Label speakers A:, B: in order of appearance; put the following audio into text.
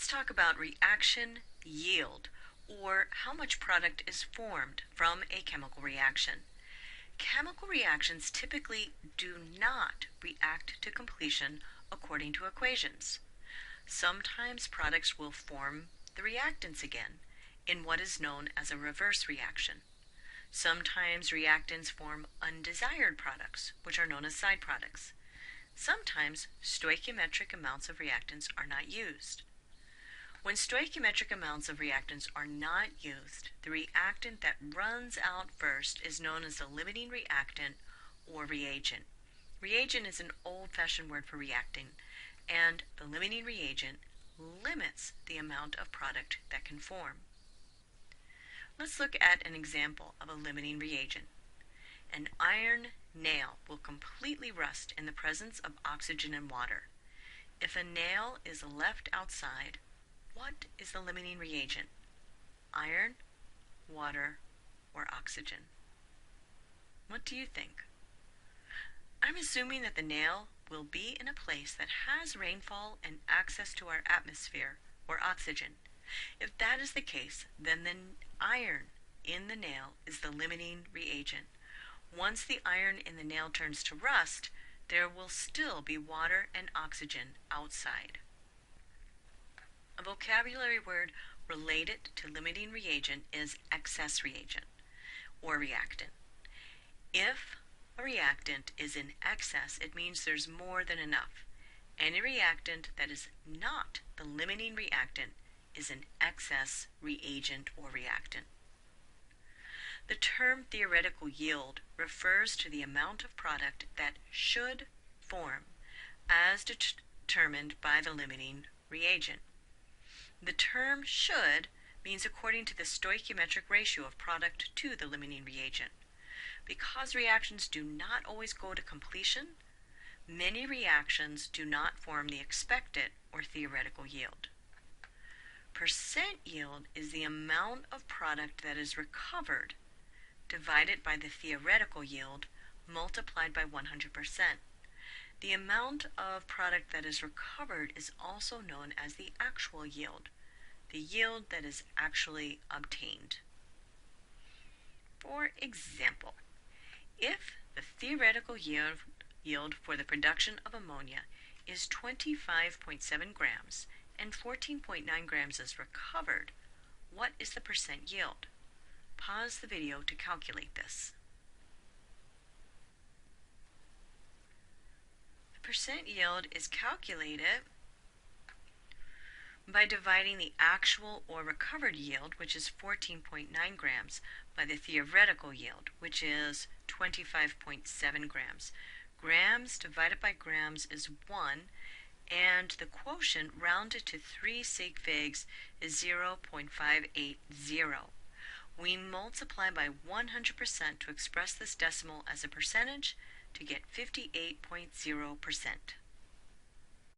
A: Let's talk about reaction yield, or how much product is formed from a chemical reaction. Chemical reactions typically do not react to completion according to equations. Sometimes products will form the reactants again in what is known as a reverse reaction. Sometimes reactants form undesired products, which are known as side products. Sometimes stoichiometric amounts of reactants are not used. When stoichiometric amounts of reactants are not used, the reactant that runs out first is known as the limiting reactant or reagent. Reagent is an old-fashioned word for reacting, and the limiting reagent limits the amount of product that can form. Let's look at an example of a limiting reagent. An iron nail will completely rust in the presence of oxygen and water. If a nail is left outside, what is the limiting reagent? Iron, water, or oxygen? What do you think? I'm assuming that the nail will be in a place that has rainfall and access to our atmosphere, or oxygen. If that is the case, then the iron in the nail is the limiting reagent. Once the iron in the nail turns to rust, there will still be water and oxygen outside. A vocabulary word related to limiting reagent is excess reagent or reactant. If a reactant is in excess, it means there's more than enough. Any reactant that is not the limiting reactant is an excess reagent or reactant. The term theoretical yield refers to the amount of product that should form as determined by the limiting reagent. The term should means according to the stoichiometric ratio of product to the limiting reagent. Because reactions do not always go to completion, many reactions do not form the expected or theoretical yield. Percent yield is the amount of product that is recovered divided by the theoretical yield multiplied by 100%. The amount of product that is recovered is also known as the actual yield, the yield that is actually obtained. For example, if the theoretical yield for the production of ammonia is 25.7 grams and 14.9 grams is recovered, what is the percent yield? Pause the video to calculate this. Percent yield is calculated by dividing the actual or recovered yield, which is 14.9 grams, by the theoretical yield, which is 25.7 grams. Grams divided by grams is 1, and the quotient rounded to 3 sig figs is 0.580. We multiply by 100% to express this decimal as a percentage to get 58.0%.